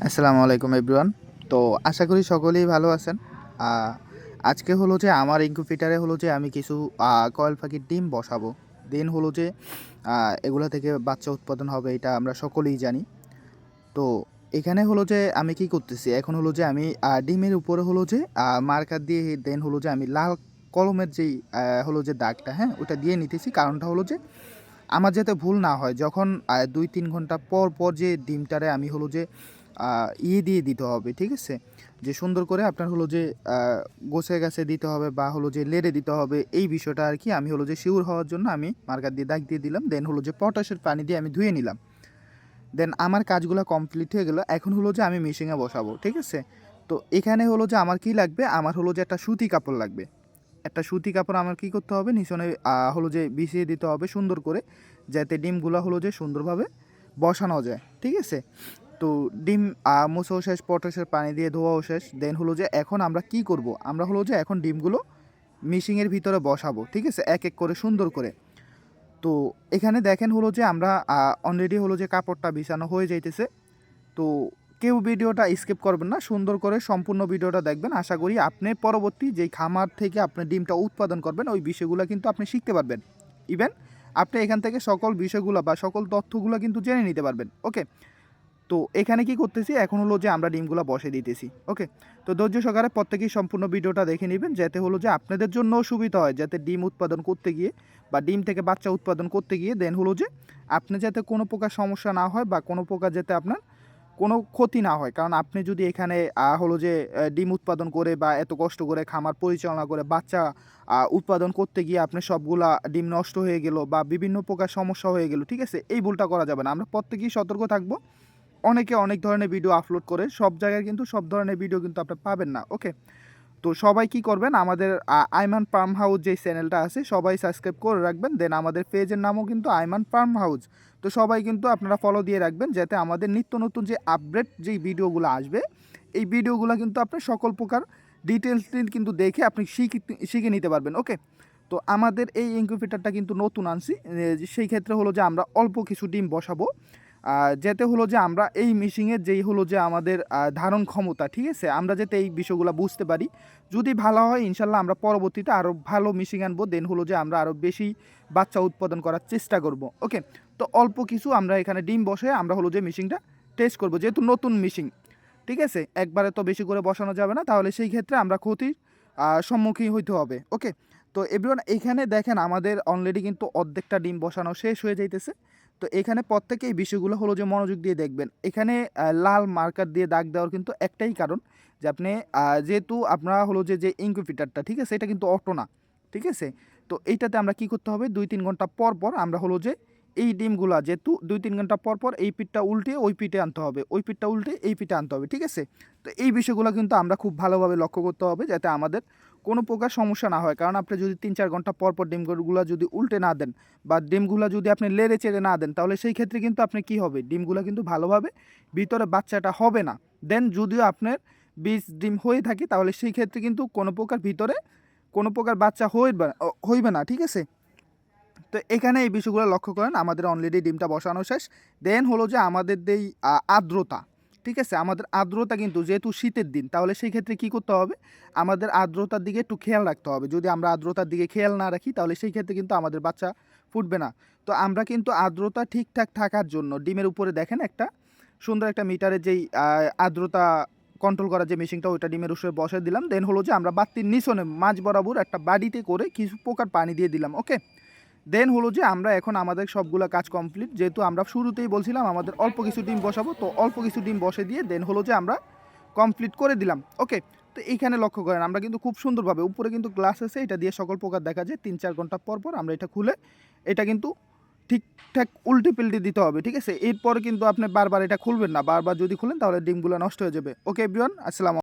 আসসালামু আলাইকুম এভরিওয়ান। তো আশা করি সকলেই ভালো আছেন। আ আজকে হলো যে আমার ইনকিউবেটরে হলো যে আমি কিছু কয়েল পাখির ডিম বসাবো। দেন হলো যে আ এগুলা থেকে বাচ্চা উৎপাদন হবে এটা আমরা সকলেই জানি। তো এখানে হলো যে আমি কি করতেছি, এখন হলো যে আমি ডিমের উপরে হলো যে মার্কার দিয়ে দেন হলো যে আমি লাল কলমের যেই হলো যে দাগটা, হ্যাঁ? ওটা দিয়ে নিতেছি। কারণটা হলো যে আমার যাতে ভুল না হয় যখন ২-৩ ঘন্টা পর যে ডিমটারে আমি হলো যে দিয়ে দিতে হবে, ঠিক আছে? যে সুন্দর করে আপনার হলো যে আ গোছায়-গাছায় দিতে হবে বা হলো যে লেড়ে দিতে হবে, এই বিষয়টা আরকি আমি হলো যে সিউর হওয়ার জন্য আমি মার্কার দিয়ে দাগ দিয়ে দিলাম। দেন হলো যে পটাশের পানি দিয়ে আমি ধুয়ে নিলাম। দেন আমার কাজগুলা কমপ্লিট হয়ে গেল। এখন হলো যে আমি মেশিনে বসাবো, ঠিক আছে? তো এখানে হলো যে আমার কি লাগবে? আমার হলো যে একটা সুতি কাপড় লাগবে। একটা সুতি কাপড় আমার কি করতে হবে? নিচনে হলো যে বিছিয়ে দিতে হবে সুন্দর করে, যাতে ডিমগুলা হলো যে সুন্দরভাবে বসানো যায়, ঠিক আছে? তো ডিম মোছাও শেষ, পটাশের পানি দিয়ে ধোয়াও শেষ। দেন হলো যে এখন আমরা কি করব? আমরা হলো যে এখন ডিমগুলো মেশিনের ভিতরে বসাবো, ঠিক আছে? এক, এক করে সুন্দর করে। তো এখানে দেখেন হলো যে আমরা অলরেডি হলো যে কাপড়টা বিছানো হয়ে যাইতেছে। তো কেউ ভিডিওটা স্কিপ করবেন না। সুন্দর করে সম্পূর্ণ ভিডিওটা দেখবেন। আশা করি আপনি পরবর্তী যেই খামার থেকে আপনি ডিমটা উৎপাদন করবেন, ওই বিষয়গুলা কিন্তু আপনি শিখতে পারবেন। ইভেন আপনি এখান থেকে সকল বিষয়গুলা বা সকল তথ্যগুলা কিন্তু জেনে নিতে পারবেন। ওকে? তো এখানে কি করতেছি, এখন হলো যে আমরা ডিমগুলা বসিয়ে দিতেছি। ওকে? তো ধৈর্য সহকারে প্রত্যেকেই সম্পূর্ণ ভিডিওটা দেখে নিবেন, যাতে হলো যে আপনাদের জন্যও সুবিধা হয়, যাতে ডিম উৎপাদন করতে গিয়ে বা ডিম থেকে বাচ্চা উৎপাদন করতে গিয়ে দেন হলো যে আপনি যাতে কোনো প্রকার সমস্যা না হয় বা কোনো প্রকার যাতে আপনার কোনো ক্ষতি না হয়। কারণ আপনি যদি এখানে হলো যে ডিম উৎপাদন করে বা এত কষ্ট করে খামার পরিচালনা করে বাচ্চা উৎপাদন করতে গিয়ে আপনার সবগুলা ডিম নষ্ট হয়ে গেল বা বিভিন্ন প্রকার সমস্যা হয়ে গেল, ঠিক আছে? এই ভুলটা করা যাবে না। আমরা প্রত্যেকেই সতর্ক থাকবো। অনেকে অনেক ধরনের ভিডিও আপলোড করে। সব জায়গায় কিন্তু সব ধরনের ভিডিও কিন্তু আপনি পাবেন না। ওকে? তো সবাই কি করবেন, আমাদের আইমান ফার্ম হাউস যেই চ্যানেলটা আছে সবাই সাবস্ক্রাইব করে রাখবেন। দেন আমাদের পেজের নামও কিন্তু আইমান ফার্ম হাউস। তো সবাই কিন্তু আপনারা ফলো দিয়ে রাখবেন, যাতে আমাদের নিত্য নতুন যে আপডেট যেই ভিডিওগুলো আসবে, এই ভিডিওগুলো কিন্তু আপনি সকল প্রকার ডিটেইলস কিন্তু দেখে আপনি শিখে নিতে পারবেন। ওকে? তো আমাদের এই ইনকিউবেটরটা কিন্তু নতুন আনছি। সেই ক্ষেত্রে হলো যে আমরা অল্প কিছু ডিম বসাবো। যাতে হলো যে আমরা এই মেশিনের যেই হলো যে আমাদের ধারণ ক্ষমতা, ঠিক আছে? আমরা যাতে এই বিষয়গুলা বুঝতে পারি। যদি ভালো হয় ইনশাআল্লাহ আমরা পরবর্তীতে আরও ভালো মেশিন আনবো। দেন হলো যে আমরা আরও বেশি বাচ্চা উৎপাদন করার চেষ্টা করব। ওকে? তো অল্প কিছু আমরা এখানে ডিম বসায় আমরা হলো যে মেশিনটা টেস্ট করব। যেহেতু নতুন মেশিন, ঠিক আছে? একবারে তো বেশি করে বসানো যাবে না। তাহলে সেই ক্ষেত্রে আমরা ক্ষতির সম্মুখীন হইতে হবে। ওকে? তো এভরিওয়ান, এইখানে দেখেন আমাদের অলরেডি কিন্তু অর্ধেকটা ডিম বসানো শেষ হয়ে যাইতেছে। তো এখানে প্রত্যেকে এই বিষয়গুলো হলো যে মনোযোগ দিয়ে দেখবেন। এখানে লাল মার্কার দিয়ে দাগ দেওয়ার কিন্তু একটাই কারণ, যে আপনি যেহেতু আপনারা হলো যে ইনকিউবেটরটা, ঠিক আছে? এটা কিন্তু অটো না। ঠিক আছে? তো এইটাতে আমরা কি করতে হবে, ২-৩ ঘন্টা পর আমরা হলো যে এই ডিমগুলা যেহেতু ২-৩ ঘন্টা পর এই পিঠটা উল্টে ওই পিঠে আনতে হবে। ওই পিঠটা উল্টে এই পিঠে আনতে হবে। ঠিক আছে? তো এই বিষয়গুলো কিন্তু আমরা খুব ভালোভাবে লক্ষ্য করতে হবে, যাতে আমাদের কোনো প্রকার সমস্যা না হয়। কারণ আপনি যদি ৩-৪ ঘন্টা পর ডিমগুলা যদি উল্টে না দেন বা ডিমগুলা যদি আপনি লেড়ে চেড়ে না দেন, তাহলে সেই ক্ষেত্রে কিন্তু আপনি কি হবে? ডিমগুলা কিন্তু ভালোভাবে ভিতরে বাচ্চাটা হবে না। দেন যদিও আপনার ২০ ডিম হয়ে থাকে, তাহলে সেই ক্ষেত্রে কিন্তু কোনো প্রকার ভিতরে কোনো প্রকার বাচ্চা হইবে না। ঠিক আছে? তো এখানে এই বিষয়গুলো লক্ষ্য করেন, আমাদের অলরেডি ডিমটা বসানো শেষ। দেন হলো যে আমাদের যেই আর্দ্রতা, ঠিক আছে? আমাদের আর্দ্রতা কিন্তু যেহেতু শীতের দিন, তাহলে সেই ক্ষেত্রে কী করতে হবে? আমাদের আর্দ্রতার দিকে একটু খেয়াল রাখতে হবে। যদি আমরা আর্দ্রতার দিকে খেয়াল না রাখি, তাহলে সেই ক্ষেত্রে কিন্তু আমাদের বাচ্চা ফুটবে না। তো আমরা কিন্তু আর্দ্রতা ঠিকঠাক থাকার জন্য ডিমের উপরে দেখেন একটা সুন্দর একটা মিটারের যেই আর্দ্রতা কন্ট্রোল করার যে মেশিনটা, ওইটা ডিমের উপরে বসায় দিলাম। দেন হলো যে আমরা বাতির নিচনে মাঝ বরাবর একটা বাটিতে করে কিছু প্রকার পানি দিয়ে দিলাম। ওকে? দেন হলো যে আমরা এখন আমাদের সবগুলা কাজ কমপ্লিট। যেহেতু আমরা শুরুতেই বলছিলাম আমাদের অল্প কিছু ডিম বসাবো, তো অল্প কিছু ডিম বসে দিয়ে দেন হলো যে আমরা কমপ্লিট করে দিলাম। ওকে? তো এইখানে লক্ষ্য করেন আমরা কিন্তু খুব সুন্দরভাবে, উপরে কিন্তু গ্লাস আছে, এটা দিয়ে সকল প্রকার দেখা যায়। ৩-৪ ঘন্টা পর আমরা এটা খুলে এটা কিন্তু ঠিকঠাক উল্টে-পাল্টে দিতে হবে। ঠিক আছে? এরপরে কিন্তু আপনি বারবার এটা খুলবেন না। বারবার যদি খুলেন তাহলে ডিমগুলো নষ্ট হয়ে যাবে। ওকে এভরিওয়ান, আসসালামু